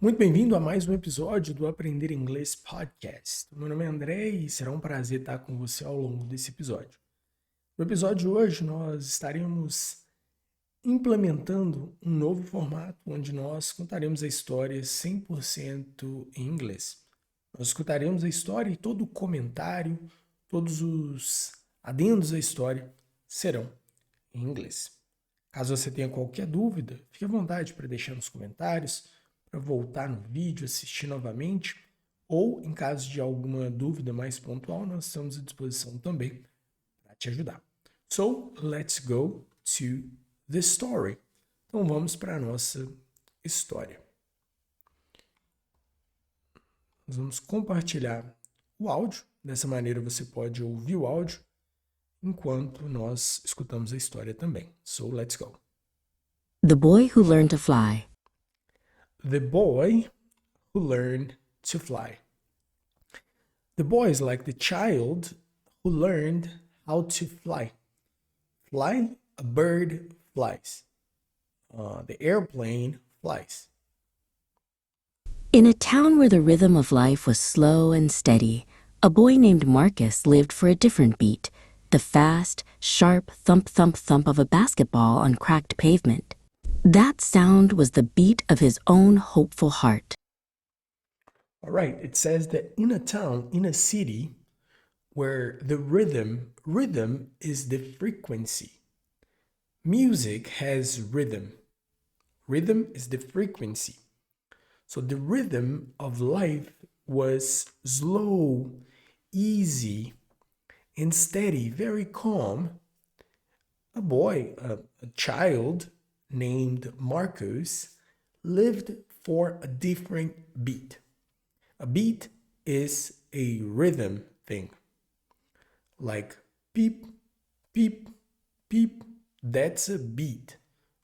Muito bem-vindo a mais um episódio do Aprender Inglês Podcast. Meu nome é André e será um prazer estar com você ao longo desse episódio. No episódio de hoje, nós estaremos implementando um novo formato onde nós contaremos a história 100% em inglês. Nós escutaremos a história e todo o comentário, todos os adendos à história serão em inglês. Caso você tenha qualquer dúvida, fique à vontade para deixar nos comentários, para voltar no vídeo, assistir novamente, ou em caso de alguma dúvida mais pontual, nós estamos à disposição também para te ajudar. So, let's go to the story. Então vamos para a nossa história. Nós vamos compartilhar o áudio, dessa maneira você pode ouvir o áudio enquanto nós escutamos a história também. So, let's go. The Boy Who Learned to Fly. The Boy Who Learned to Fly. The boy is like the child who learned how to fly. Fly, a bird flies. The airplane flies. In a town where the rhythm of life was slow and steady, a boy named Marcus lived for a different beat, the fast, sharp thump-thump-thump of a basketball on cracked pavement. That sound was the beat of his own hopeful heart. All right, it says that in a town, in a city, where the rhythm is the frequency. Music has rhythm. Rhythm is the frequency. So the rhythm of life was slow, easy, and steady, very calm. A boy, a child named Marcus, lived for a different beat. A beat is a rhythm thing. Like peep, peep, peep, that's a beat.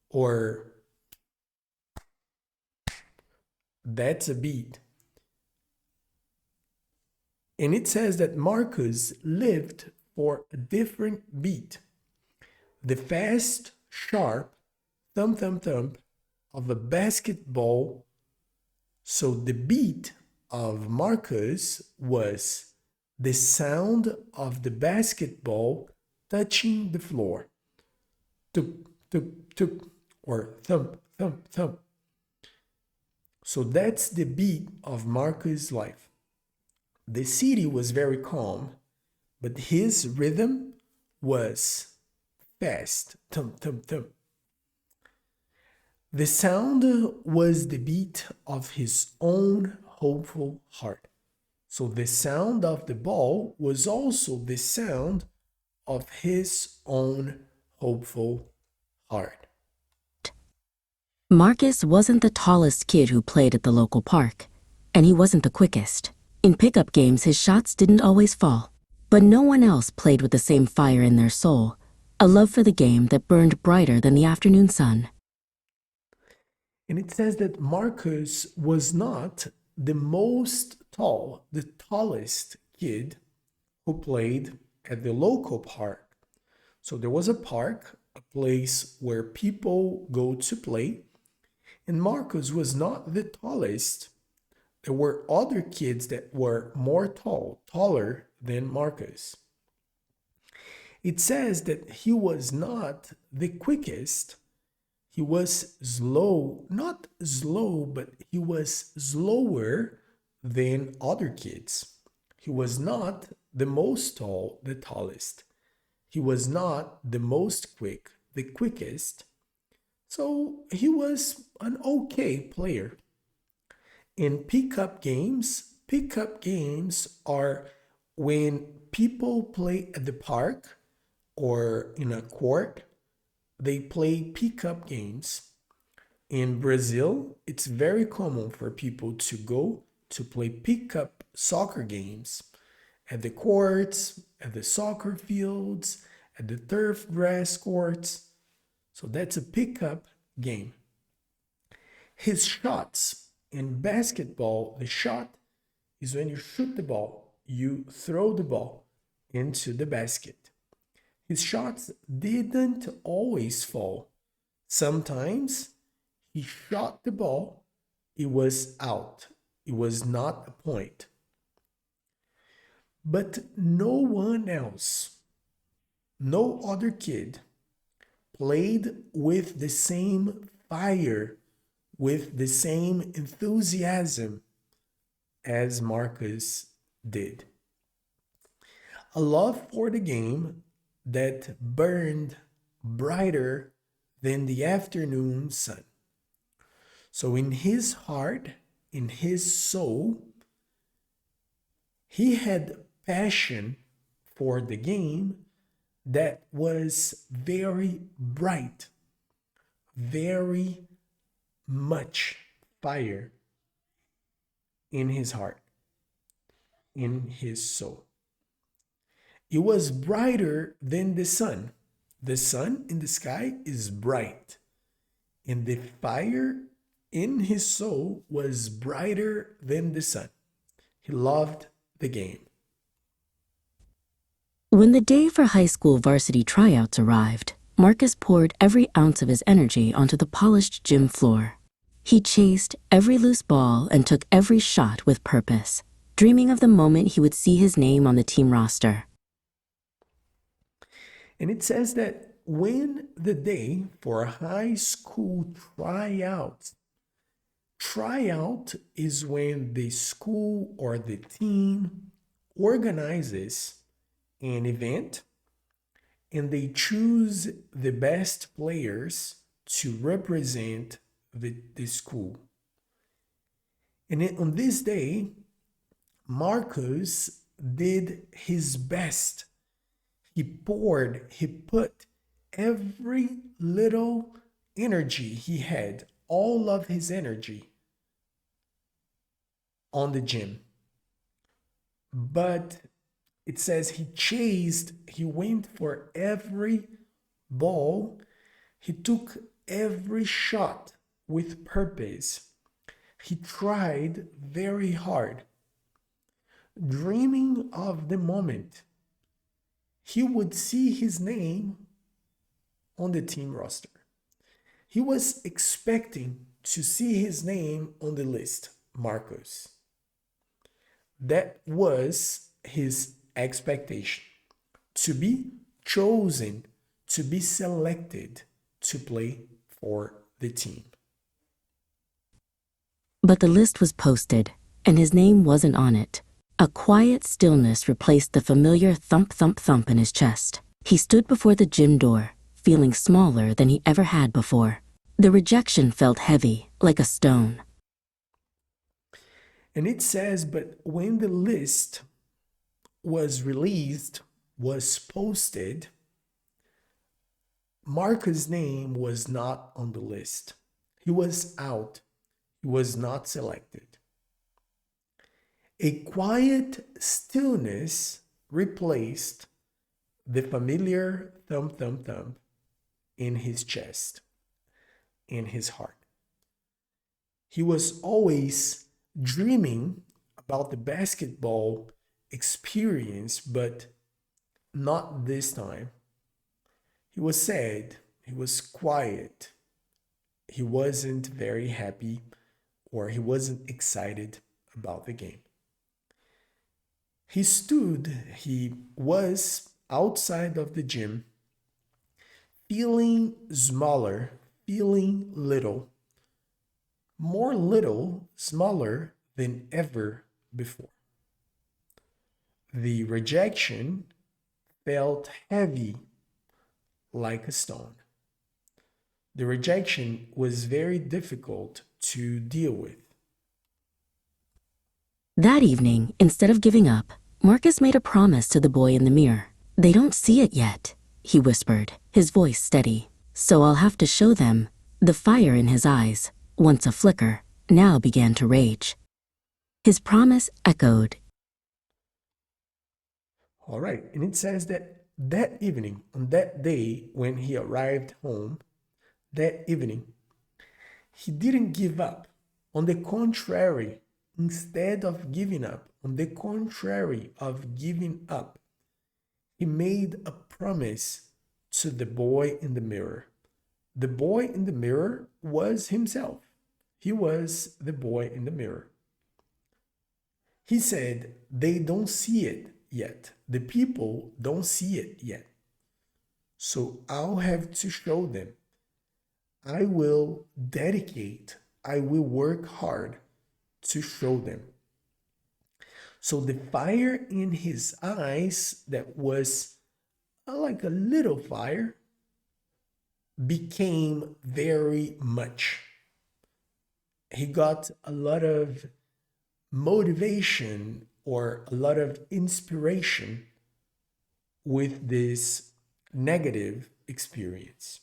Or that's a beat. And it says that Marcus lived for a different beat. The fast, sharp, thump, thump, thump of a basketball. So the beat of Marcus was the sound of the basketball touching the floor. Tuk, tuk, tuk, or thump, thump, thump. So that's the beat of Marcus' life. The city was very calm, but his rhythm was fast. Thump, thump, thump. The sound was the beat of his own hopeful heart. So the sound of the ball was also the sound of his own hopeful heart. Marcus wasn't the tallest kid who played at the local park, and he wasn't the quickest. In pickup games, his shots didn't always fall. But no one else played with the same fire in their soul, a love for the game that burned brighter than the afternoon sun. And it says that Marcus was not the tallest kid who played at the local park. So there was a park, a place where people go to play, and Marcus was not the tallest. There were other kids that were taller than Marcus. It says that he was not the quickest. He was not slow, but he was slower than other kids. He was not the tallest. He was not the most quick, the quickest. So he was an okay player. In pickup games are when people play at the park or in a court. They play pickup games. In Brazil, it's very common for people to go to play pickup soccer games at the courts, at the soccer fields, at the turf grass courts. So that's a pickup game. His shots in basketball, the shot is when you shoot the ball, you throw the ball into the basket. His shots didn't always fall. Sometimes he shot the ball It was out. It was not a point. But no one else, no other kid played with the same fire, with the same enthusiasm as Marcus did. A love for the game that burned brighter than the afternoon sun. So, in his heart, in his soul, he had passion for the game that was very bright, very much fire in his heart, in his soul. It was brighter than the sun. The sun in the sky is bright, and the fire in his soul was brighter than the sun. He loved the game. When the day for high school varsity tryouts arrived, Marcus poured every ounce of his energy onto the polished gym floor. He chased every loose ball and took every shot with purpose, dreaming of the moment he would see his name on the team roster. And it says that when the day for high school tryout is when the school or the team organizes an event and they choose the best players to represent the school. And on this day, Marcus did his best. He put every little energy he had, all of his energy, on the gym. But it says he went for every ball, he took every shot with purpose. He tried very hard, dreaming of the moment he would see his name on the team roster. He was expecting to see his name on the list, Marcus. That was his expectation, to be chosen, to be selected to play for the team. But the list was posted, and his name wasn't on it. A quiet stillness replaced the familiar thump, thump, thump in his chest. He stood before the gym door, feeling smaller than he ever had before. The rejection felt heavy, like a stone. And it says, but when the list was released, was posted, Marcus' name was not on the list. He was out. He was not selected. A quiet stillness replaced the familiar thump, thump, thump in his chest, in his heart. He was always dreaming about the basketball experience, but not this time. He was sad, he was quiet, he wasn't very happy, or he wasn't excited about the game. He was outside of the gym, feeling smaller, feeling little, more little, smaller than ever before. The rejection felt heavy like a stone. The rejection was very difficult to deal with. That evening, instead of giving up, Marcus made a promise to the boy in the mirror. "They don't see it yet," he whispered, his voice steady. "So I'll have to show them." The fire in his eyes, once a flicker, now began to rage. His promise echoed. All right, and it says that evening, on that day when he arrived home, that evening, he didn't give up. On the contrary, instead of giving up, on the contrary of giving up, he made a promise to the boy in the mirror. The boy in the mirror was himself. He was the boy in the mirror. He said, they don't see it yet. The people don't see it yet. So I'll have to show them. I will dedicate, I will work hard to show them. So the fire in his eyes, that was like a little fire, became very much. He got a lot of motivation or a lot of inspiration with this negative experience.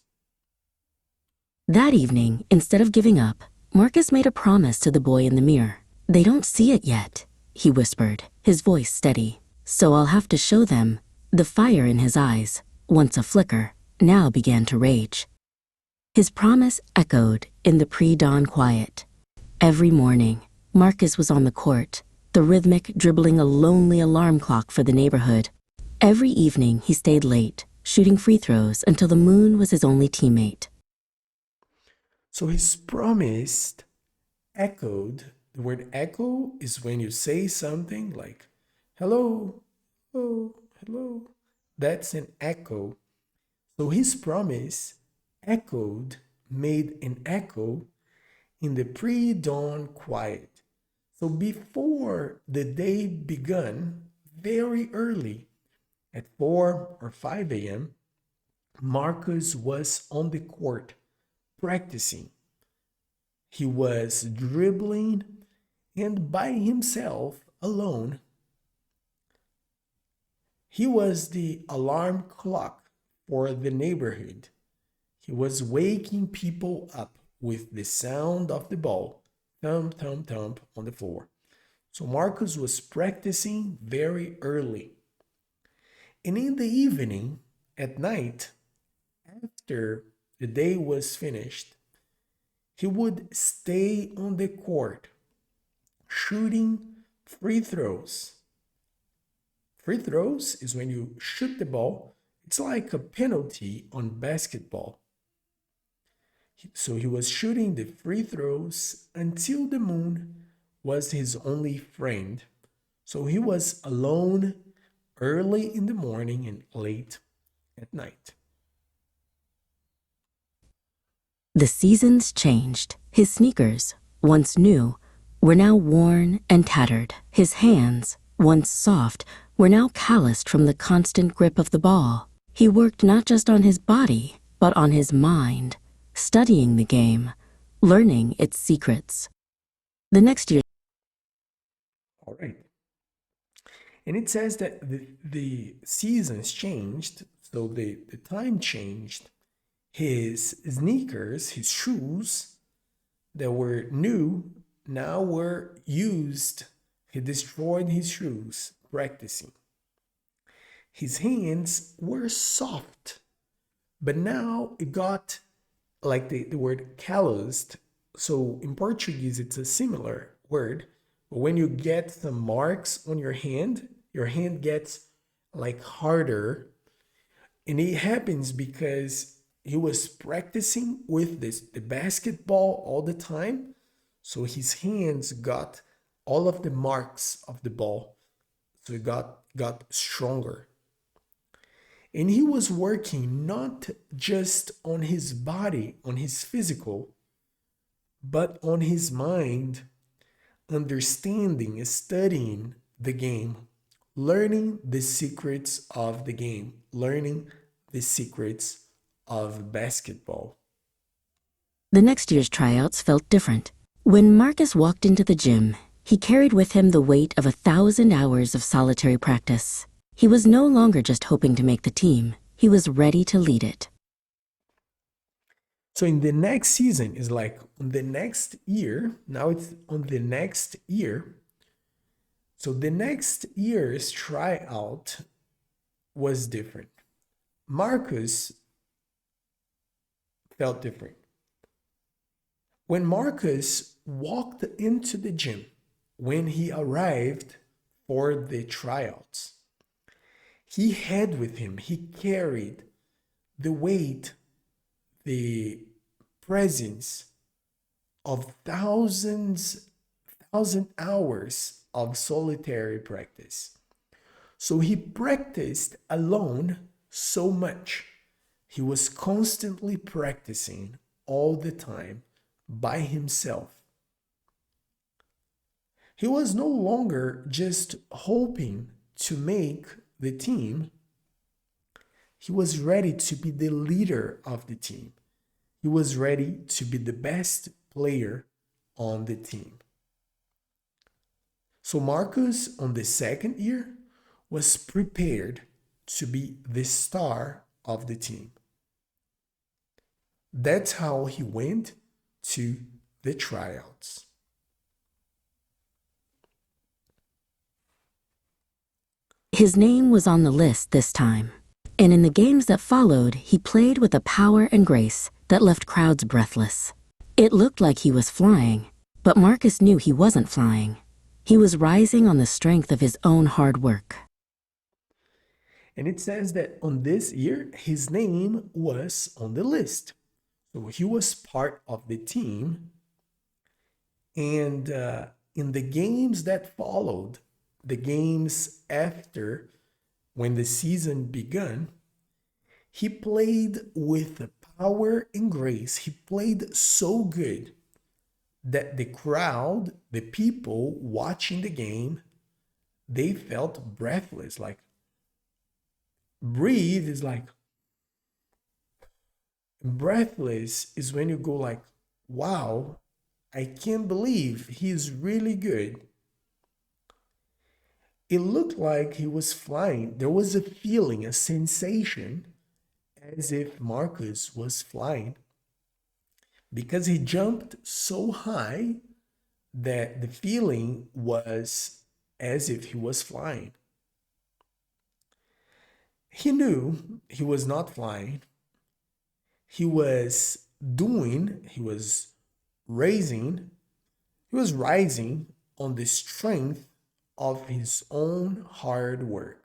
That evening, instead of giving up, Marcus made a promise to the boy in the mirror. They don't see it yet, he whispered, his voice steady. So I'll have to show them. The fire in his eyes, once a flicker, now began to rage. His promise echoed in the pre-dawn quiet. Every morning, Marcus was on the court, the rhythmic dribbling a lonely alarm clock for the neighborhood. Every evening he stayed late, shooting free throws until the moon was his only teammate. So his promise echoed. The word echo is when you say something like, hello, hello, hello. That's an echo. So his promise echoed, made an echo in the pre-dawn quiet. So before the day began, very early, at 4 or 5 a.m., Marcus was on the court practicing. He was dribbling and by himself alone. He was the alarm clock for the neighborhood. He was waking people up with the sound of the ball, thump, thump, thump on the floor. So Marcus was practicing very early. And in the evening, at night, after the day was finished, he would stay on the court, shooting free throws. Free throws is when you shoot the ball. It's like a penalty on basketball. So he was shooting the free throws until the moon was his only friend. So he was alone early in the morning and late at night. The seasons changed. His sneakers, once new, were now worn and tattered. His hands, once soft, were now calloused from the constant grip of the ball. He worked not just on his body, but on his mind, studying the game, learning its secrets. The next year, All right. And it says that the seasons changed, so the time changed. His sneakers, his shoes that were new, now were used. He destroyed his shoes practicing. His hands were soft, but now it got like the word calloused. So in Portuguese, it's a similar word. But when you get some marks on your hand gets like harder. And it happens because he was practicing with the basketball all the time. So his hands got all of the marks of the ball. So it got stronger. And he was working not just on his body, on his physical, but on his mind, understanding, studying the game, learning the secrets of the game, learning the secrets of basketball. the next year's tryouts felt different. When Marcus walked into the gym, he carried with him the weight of 1,000 hours of solitary practice. He was no longer just hoping to make the team. He was ready to lead it. So in the next season is like on the next year. Now it's on the next year. So the next year's tryout was different. Marcus felt different. When Marcus walked into the gym, when he arrived for the tryouts, he had with him, he carried the weight, the presence of thousand hours of solitary practice. So he practiced alone so much. He was constantly practicing all the time by himself. He was no longer just hoping to make the team. He was ready to be the leader of the team. He was ready to be the best player on the team. So Marcus, on the second year, was prepared to be the star of the team. That's how he went to the tryouts. His name was on the list this time, and in the games that followed, he played with a power and grace that left crowds breathless. It looked like he was flying, but Marcus knew he wasn't flying. He was rising on the strength of his own hard work. And it says that on this year, his name was on the list. So he was part of the team. And in the games that followed, the games after when the season began, he played with power and grace. He played so good that the crowd, the people watching the game, they felt breathless. Like, breathe is like, breathless is when you go like, wow, I can't believe he's really good. It looked like he was flying. There was a feeling, a sensation, as if Marcus was flying, because he jumped so high that the feeling was as if he was flying. He knew he was not flying. He was rising on the strength of his own hard work.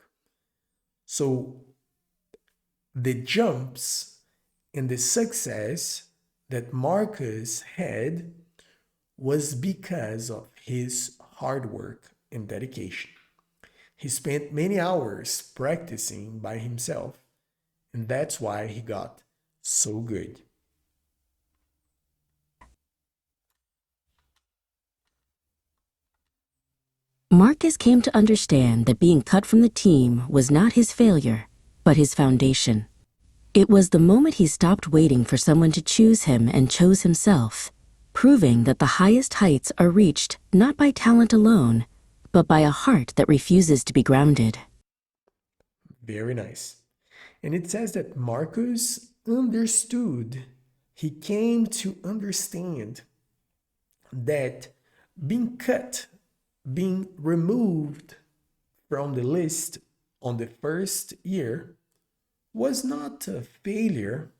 So the jumps and the success that Marcus had was because of his hard work and dedication. He spent many hours practicing by himself, and that's why he got so good. Marcus came to understand that being cut from the team was not his failure, but his foundation. It was the moment he stopped waiting for someone to choose him and chose himself, proving that the highest heights are reached not by talent alone, but by a heart that refuses to be grounded. Very nice. And it says that Marcus understood, he came to understand that being cut, being removed from the list on the first year was not a failure,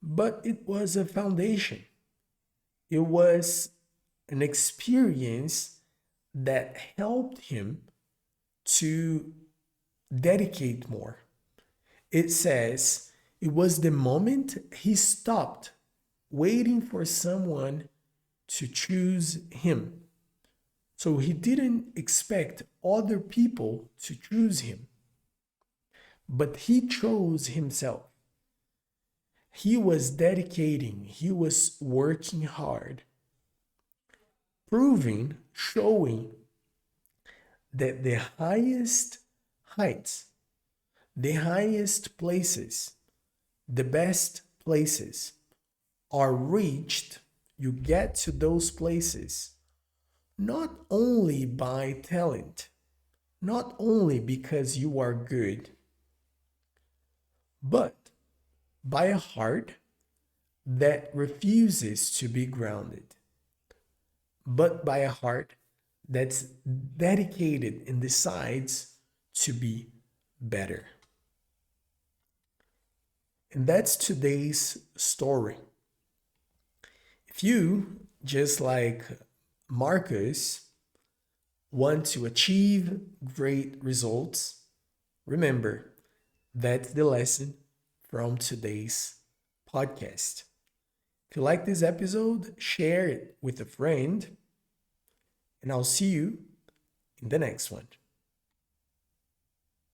but it was a foundation. It was an experience that helped him to dedicate more. It says it was the moment he stopped waiting for someone to choose him. So he didn't expect other people to choose him, but he chose himself. He was dedicating, he was working hard, proving, showing that the highest heights, the highest places, the best places are reached. You get to those places not only by talent, not only because you are good, but by a heart that refuses to be grounded, but by a heart that's dedicated and decides to be better. And that's today's story. If you, just like Marcus, want to achieve great results, remember that's the lesson from today's podcast. If you like this episode, share it with a friend, and I'll see you in the next one.